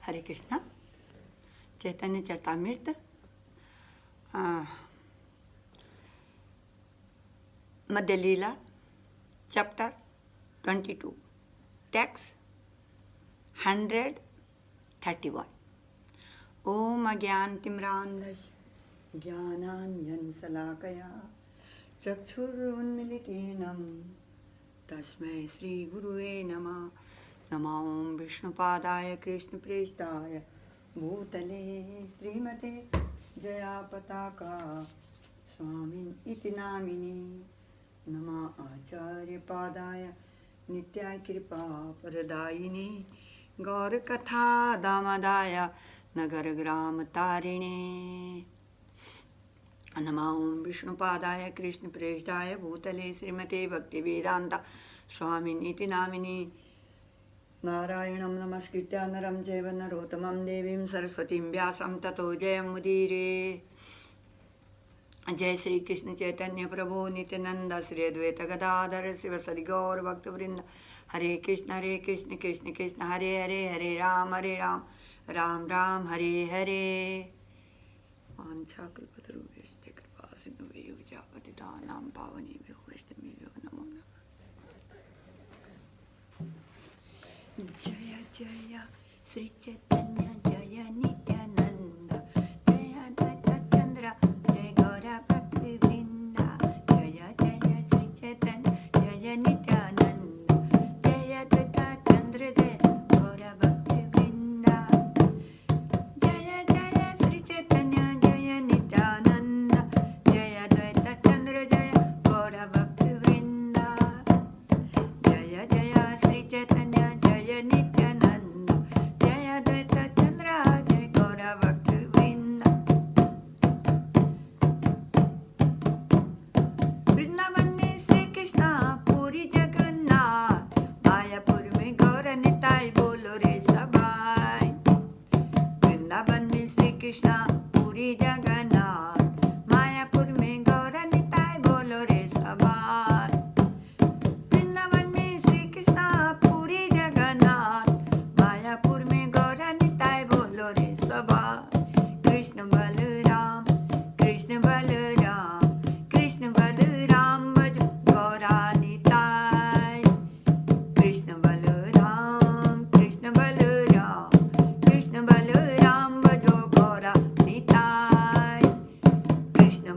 हरे कृष्णा। चैतन्य चरितामृत मध्य लीला chapter 22 text 131। ओम अज्ञानतिमिरान्धस्य ज्ञानाञ्जनशलाकया चक्षुरुन्मीलितेन तस्मै श्रीगुरुवे नमः। नमो विष्णुपादाय कृष्णप्रेष्ठाय भूतले श्रीमते जयापताका स्वामिन् इति नामिने। नमः आचार्यपादाय नित्याय कृपा प्रदायिने गौरकथा दामदाय नगरग्रामतारिणे। नमो विष्णुपादाय कृष्णप्रेष्ठाय भूतले श्रीमते भक्तिवेदान्ता स्वामिन् इति नामिने। नारायणं नमस्कृत्य नरं चैव नरोत्तमं देवीं सरस्वतीं व्यासं ततो जयमुदीरे। जय श्री कृष्ण चैतन्य प्रभु नित्यानंद श्री अद्वैत गदाधर शिवसदि गौर भक्तवृंद। हरे कृष्ण कृष्ण कृष्ण हरे हरे, हरे राम राम राम हरे हरे। वाञ्छाकल्पतरुभ्यश्च कृपा सिन्धुभ्यो च पतितानां पावनेभ्यो वैष्णवेभ्यो नमो नमः। जय जय श्री चैतन्य जय नित्यानंद जय अद्वैत चंद्र जय गौर भक्ति वृंद। जय जय श्री चैतन्य जय नित्यानंद जय अद्वैत चंद्र जय गौर भक्ति वृंद। जय जय श्री चैतन्य जय नित्यानंद जय अद्वैत चंद्र जय गौर भक्ति वृंद। जय जय श्री चैतन्य जय नित्यानंद जय अद्वैत चंद्र जय गौर भक्ति वृंद। वृंदावन में श्री कृष्णा पूरी जगन्नाथ, मायापुर में गौर निताई बोलो रे सबाई। वृंदावन में श्री कृष्णा पूरी जगन्नाथ, मायापुर में गौर निताई बोलो रे सबाई। वृंदावन में श्री कृष्णा पूरी जगन्नाथ, मायापुर में गौर निताई बोलो रे सबाई। कृष्ण बलराम भज गौरा निताई। कृष्ण बलराम भजो गौरा निताई। कृष्ण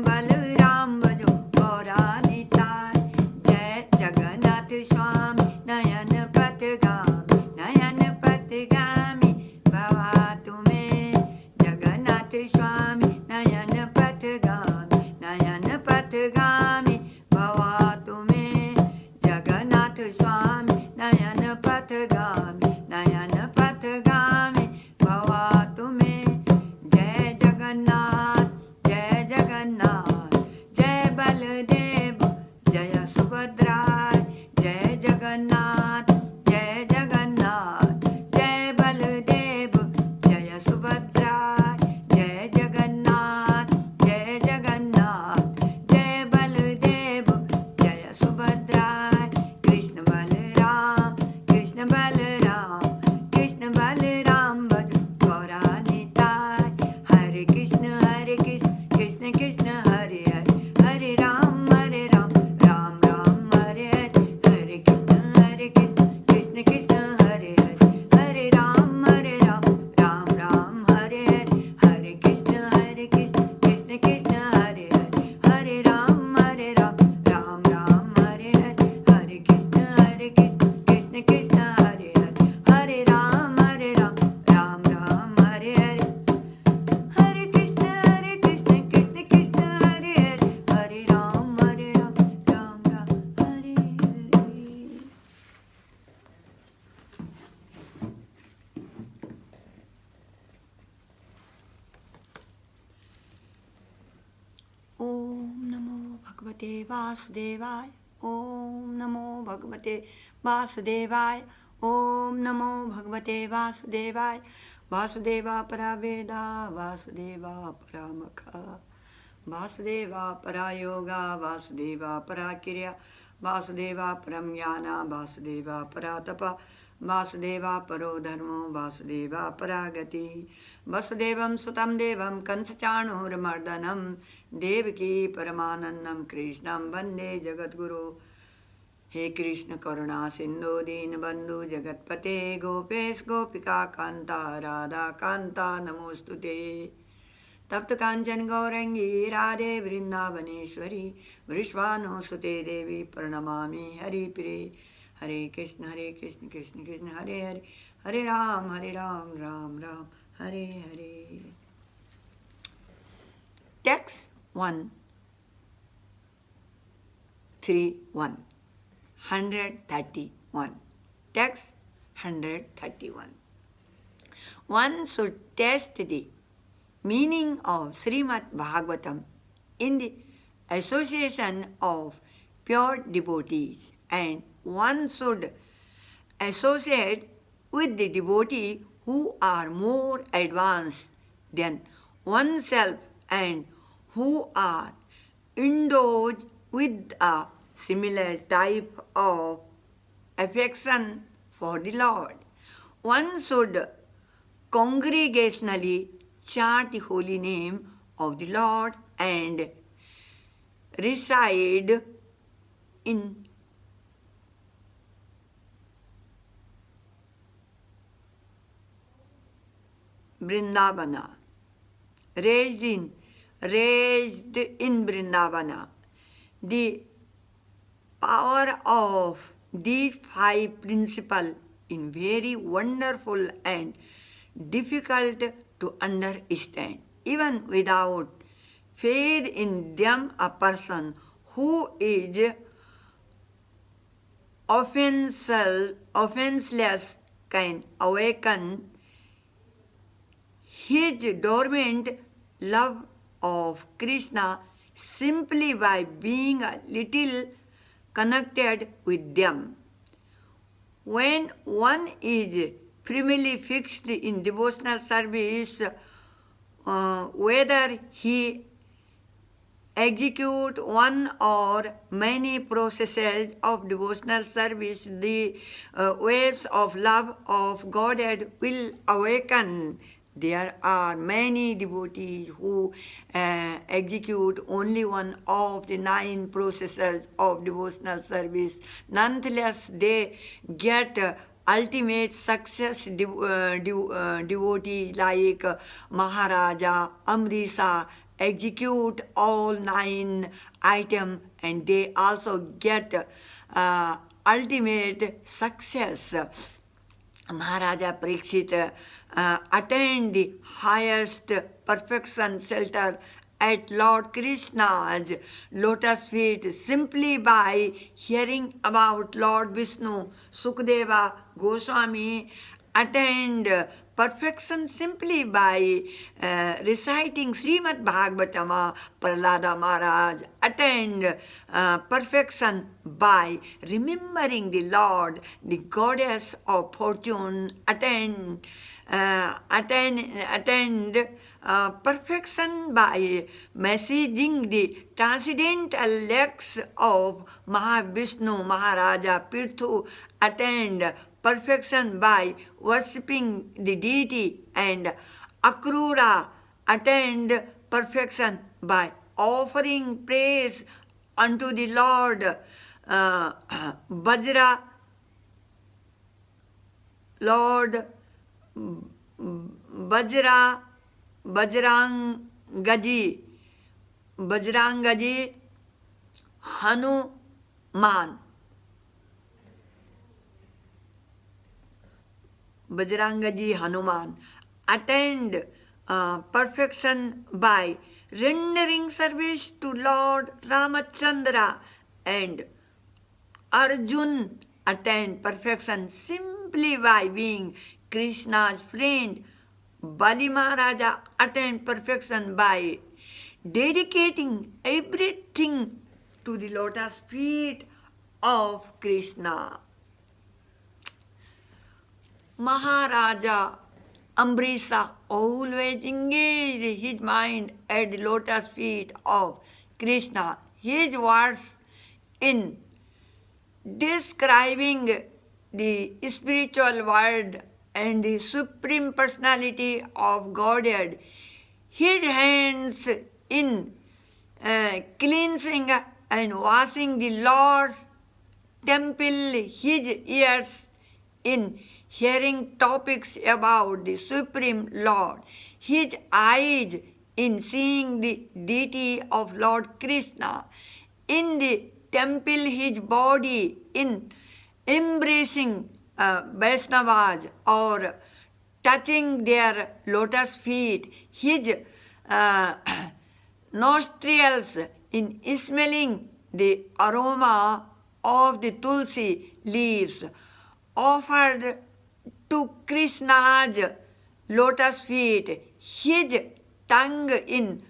बलराम भजो गौरा निताई। जय जगन्नाथ स्वामी नयन पथगामी बाबा तुम्हें। जगन्नाथ स्वामी नयन पथगामी बाबा तुम्हें। जगन्नाथ स्वामी नयन पथगामी बाबा तुम्हें। जय जगन्नाथ जय बलदेव जय सुभद्रा। जय जगन्नाथ जय बलदेव जय सुभद्रा। जय जगन्नाथ जय बलदेव जय सुभद्रा। कृष्ण बलराम भज गौरा निताई। हरे कृष्ण कृष्ण कृष्ण हरे हरे, हरे राम राम राम हरे हरे। हरे कृष्ण कृष्ण कृष्ण हरे हरे, हरे राम राम राम हरे हरे। हरे कृष्ण कृष्ण कृष्ण हरे हरे, हरे राम राम राम हरे हरे। हरे कृष्ण कृष्ण कृष्ण हरे हरे, हरे राम राम राम हरे हरे। हरे कृष्ण कृष्ण कृष्ण हरे हरे, हरे राम राम राम हरे हरे। ओम नमो भगवते वासुदेवाय। ओम नमो भगवते वासुदेवाय। ओम नमो भगवते वासुदेवाय। वासुदेवा परा वेदा वासुदेवा परामखा वासुदेवा परा योगा वासुदेवा परा क्रिया वासुदेवा परम ज्ञाना वासुदेवा परा तपा वासुदेवा परो धर्मो वासुदेवा परा गति वसुदेवं सुतं देवं कंसचाणूरमर्दनं देवकी परमानन्दं कृष्णं वन्दे जगद्गुरो हे कृष्ण करुणा सिंधु दीनबंधु जगतपते गोपेश गोपिका कांता राधा कांता नमोस्तुते तप्त कांचन गौरंगी राधे वृंदावनेश्वरी वृषभानुसुते देवी प्रणमामि हरिप्रिये हरे Krishna Krishna Krishna Hare Hare Hare Ram Ram Ram Hare Hare. Text 131 131. Text 131. One should test the meaning of Srimad Bhagavatam in the association of pure devotees, and one should associate with the devotee who are more advanced than oneself and who are endowed with a similar type of affection for the Lord. One should congregationally chant the holy name of the Lord and reside in Vrindavana, raised in Vrindavana. The power of these five principles is very wonderful and difficult to understand. Even without faith in them, a person who is offenseless can awaken his dormant love of Krishna simply by being a little connected with them. When one is firmly fixed in devotional service, whether he execute one or many processes of devotional service, the waves of love of Godhead will awaken. There are many devotees who execute only one of the 9 processes of devotional service. Nonetheless, they get ultimate success. Devotees like Maharaja, Amrisa execute all 9 items and they also get ultimate success. Maharaja Parikshit attained the highest perfection shelter at Lord Krishna's lotus feet simply by hearing about Lord Vishnu. Sukadeva Goswami attained perfection simply by reciting Srimad Bhagavatam. Prahlada Maharaj attained perfection by remembering the Lord. The goddess of fortune attained perfection by messaging the transcendental legs of Mahavishnu. Maharaja Prithu attained perfection by worshipping the deity, and Akrura attained perfection by offering praise unto the Lord. Bajrangaji, Hanuman. Bajrangaji Hanuman attained perfection by rendering service to Lord Ramachandra, and Arjun attained perfection simply by being Krishna's friend. Bali Maharaja attained perfection by dedicating everything to the lotus feet of Krishna. Maharaja Amrisa always engaged his mind at the lotus feet of Krishna. His words in describing the spiritual world and the Supreme Personality of Godhead. His hands in cleansing and washing the Lord's temple, his ears in hearing topics about the Supreme Lord, his eyes in seeing the deity of Lord Krishna, in the temple his body in embracing Vaishnavas or touching their lotus feet, his uh, nostrils in smelling the aroma of the tulsi leaves offered to Krishna's lotus feet, his tongue in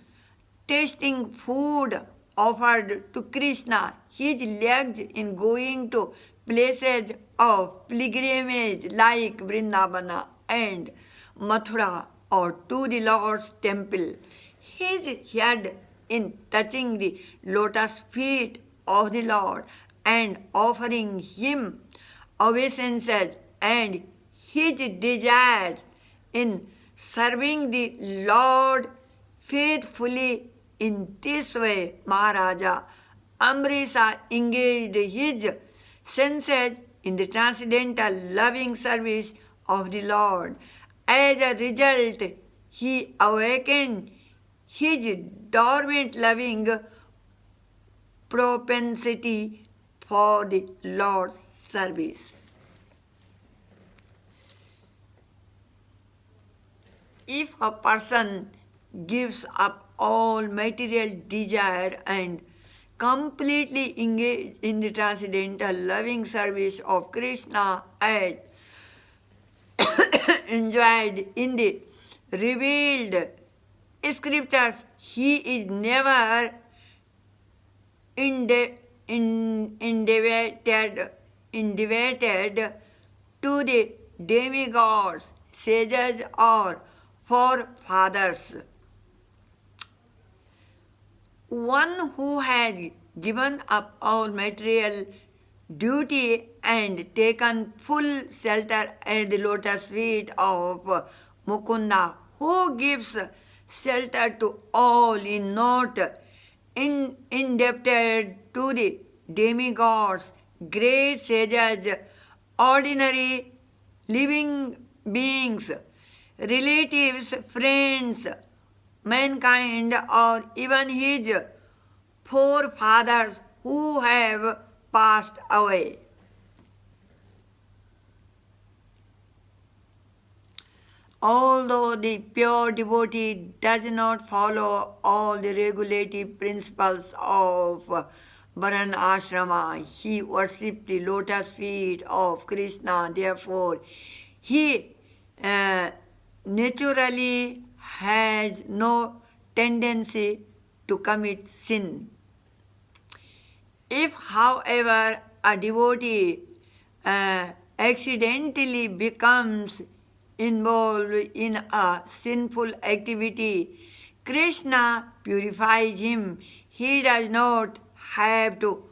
tasting food offered to Krishna, his legs in going to places of pilgrimage like Vrindavana and Mathura or to the Lord's temple, his head in touching the lotus feet of the Lord and offering him obeisances, and his desires in serving the Lord faithfully. In this way, Maharaja Amrisa engaged his senses in the transcendental loving service of the Lord. As a result, he awakened his dormant loving propensity for the Lord's service. If a person gives up all material desire and completely engage in the transcendental loving service of Krishna as enjoyed in the revealed scriptures, he is never indebted to the demigods, sages, or forefathers. One who has given up all material duty and taken full shelter at the lotus feet of Mukunda, who gives shelter to all, is not indebted to the demigods, great sages, ordinary living beings, relatives, friends, mankind, or even his forefathers who have passed away. Although the pure devotee does not follow all the regulative principles of Varna ashrama, he worships the lotus feet of Krishna. Therefore, he naturally has no tendency to commit sin. If, however, a devotee accidentally becomes involved in a sinful activity, Krishna purifies him. He does not have to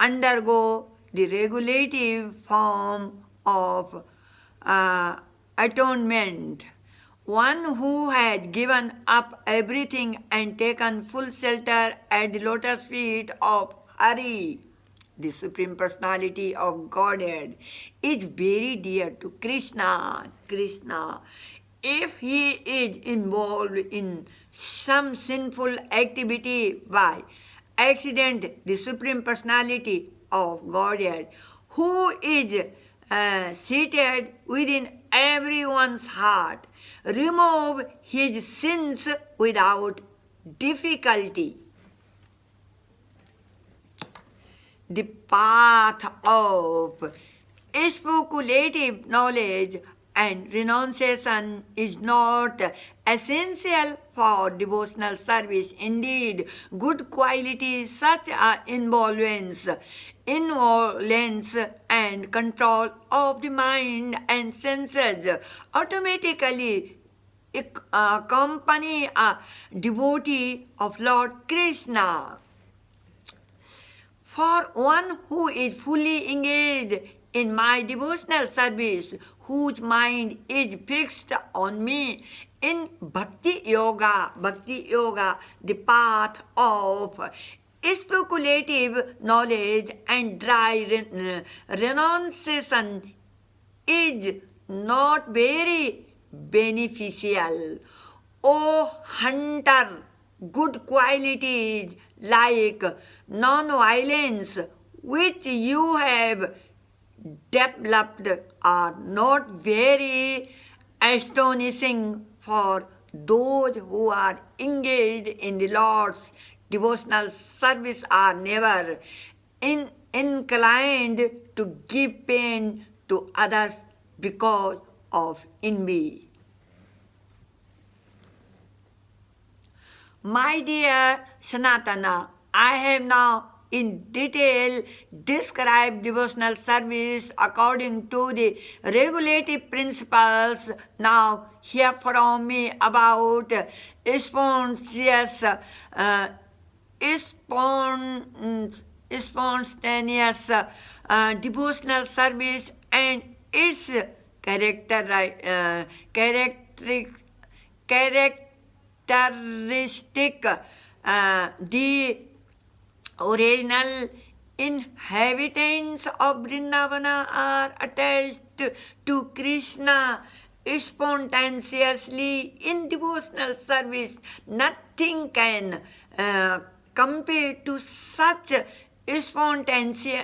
undergo the regulative form of atonement. One who has given up everything and taken full shelter at the lotus feet of Hari, the Supreme Personality of Godhead, is very dear to Krishna. If he is involved in some sinful activity by accident, the Supreme Personality of Godhead, who is seated within everyone's heart, remove his sins without difficulty. The path of speculative knowledge and renunciation is not essential for devotional service. Indeed, good qualities such as involvence, and control of the mind and senses automatically accompany a devotee of Lord Krishna. For one who is fully engaged in my devotional service, whose mind is fixed on me, in Bhakti Yoga, the path of speculative knowledge and dry renunciation is not very beneficial. O hunter, good qualities like non-violence, which you have developed, are not very astonishing for those who are engaged in the Lord's devotional service are never inclined to give pain to others because of envy. My dear Sanatana, I have now in detail described devotional service according to the regulative principles. Now hear from me about spontaneous, spontaneous devotional service and its characteristic. The original inhabitants of Vrindavana are attached to Krishna spontaneously in devotional service. Nothing can compare to such spontaneous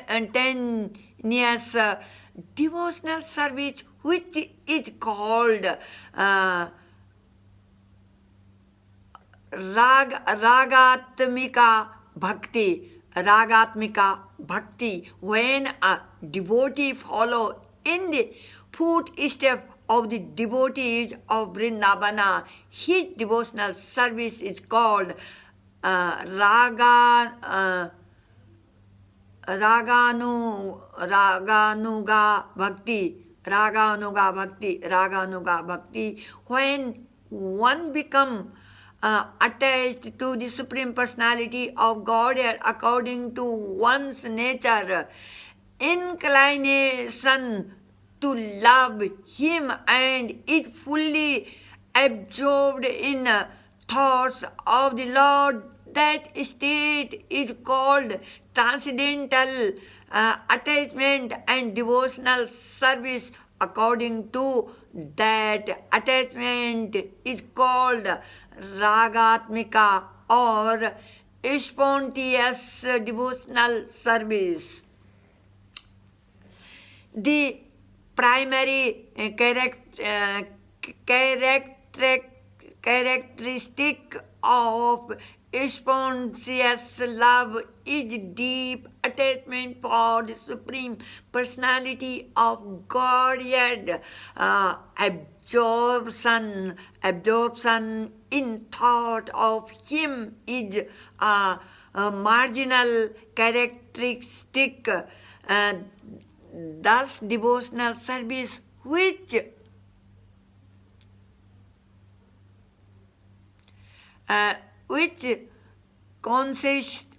devotional service, which is called ragatmika bhakti. When a devotee follow in the footsteps of the devotees of Vrindavana, his devotional service is called raganuga bhakti. When one become attached to the Supreme Personality of Godhead according to one's nature, inclination to love Him, and is fully absorbed in thoughts of the Lord, that state is called transcendental attachment, and devotional service according to that attachment is called ragatmika or spontaneous devotional service. The primary characteristic of spontaneous love is deep attachment for the Supreme Personality of Godhead. Absorption in thought of Him is a marginal characteristic. Thus, devotional service which consists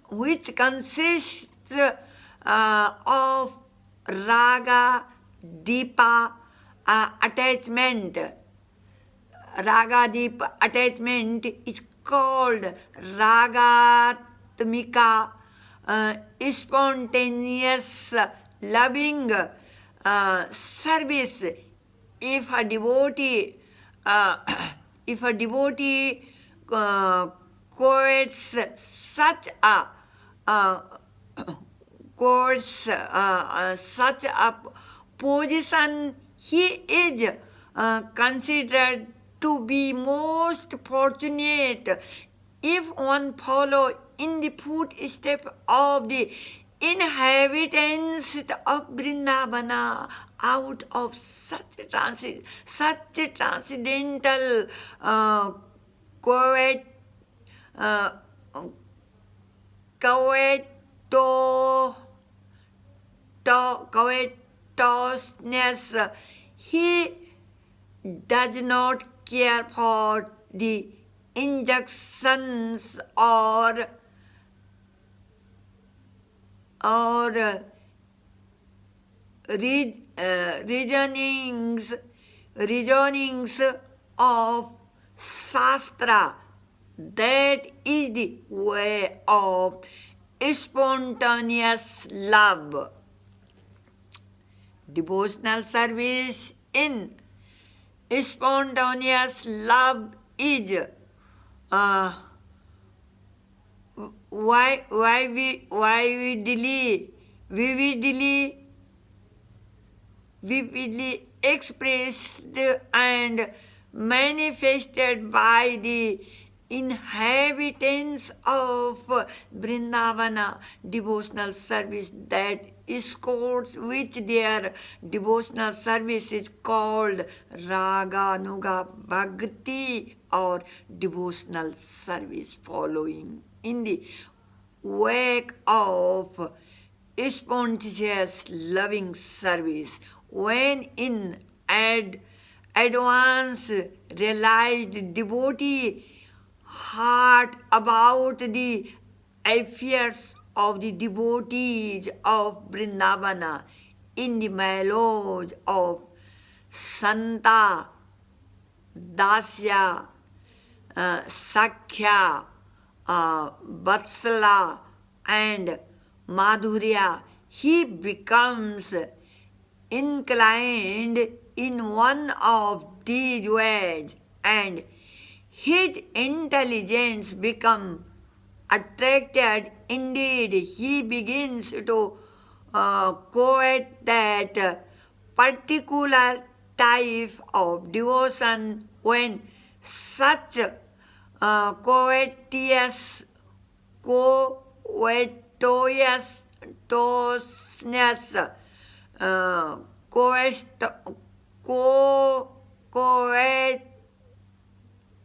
of raga deepa attachment. Raga deep attachment is called ragatmika, spontaneous loving service. If a devotee quotes such a position, he is considered to be most fortunate. If one follow in the footsteps of the inhabitants of Vrindavana out of such transcendental covetousness, he does not care for the injunctions or or reasonings of Shastra. That is the way of spontaneous love. Devotional service in spontaneous love is vividly expressed and manifested by the inhabitants of Vrindavana. Devotional service that escorts which their devotional service is called Raganuga Bhakti or devotional service following in the wake of spontaneous loving service. When in advance realized devotee heart about the affairs of the devotees of Vrindavana in the melodies of Santa, Dasya, Sakhya, Vatsala and Madhurya, he becomes inclined in one of these ways and his intelligence becomes attracted. Indeed, he begins to covet that particular type of devotion when such covetous covetousness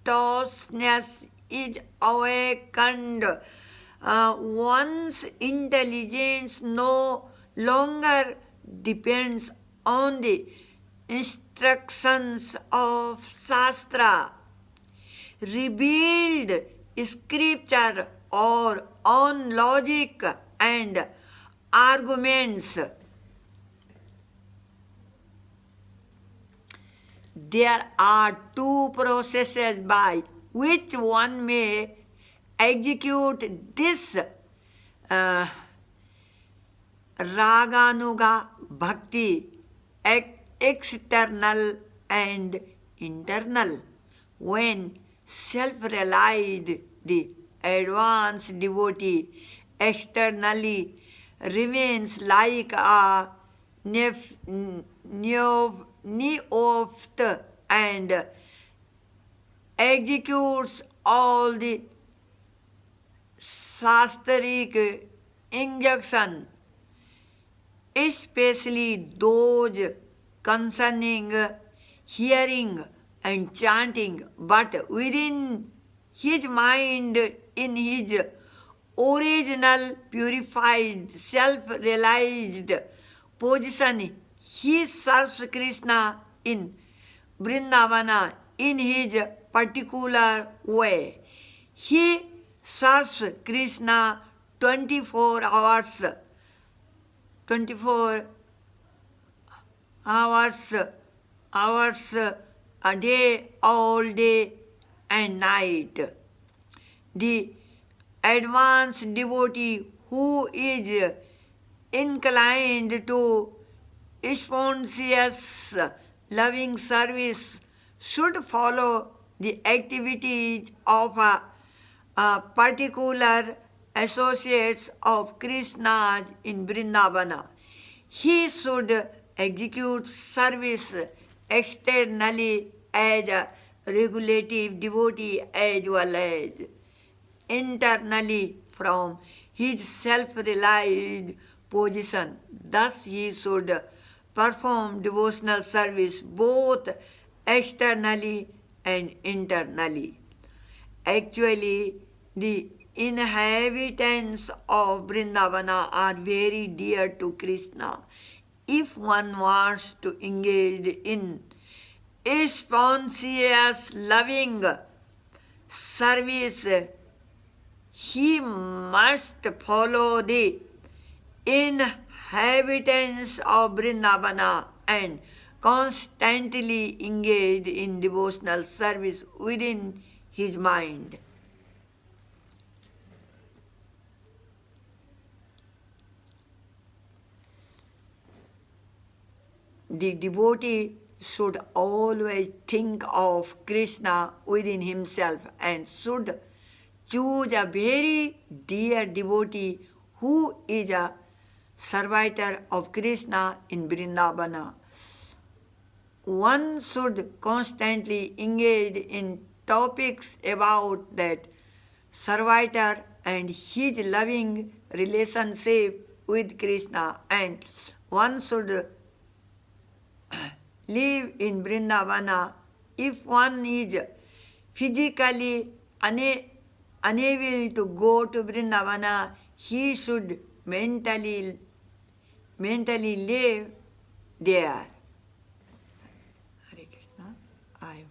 covetousness is awakened. One's intelligence no longer depends on the instructions of Shastra, revealed scripture, or on logic and arguments. There are two processes by which one may execute this Raganuga Bhakti, external and internal. When self-realized, the advanced devotee externally remains like a neophyte and executes all the shastric injunctions, especially those concerning hearing and chanting, but within his mind, in his original purified self-realized position, he serves Krishna in Vrindavana in his particular way. He serves Krishna 24 hours a day, all day and night. The advanced devotee who is inclined to spontaneous loving service should follow the activities of a particular associates of Krishna in Vrindavana. He should execute service externally as a regulative devotee as well as internally from his self-realized position. Thus he should perform devotional service both externally and internally. Actually, the inhabitants of Vrindavana are very dear to Krishna. If one wants to engage in spontaneous loving service, he must follow the inhabitants of Vrindavana and constantly engaged in devotional service within his mind. The devotee should always think of Krishna within himself and should choose a very dear devotee who is a servitor of Krishna in Vrindavana. One should constantly engage in topics about that servitor and his loving relationship with Krishna, and one should live in Vrindavana. If one is physically unable to go to Vrindavana, he should mentally live there. Hare Krishna. I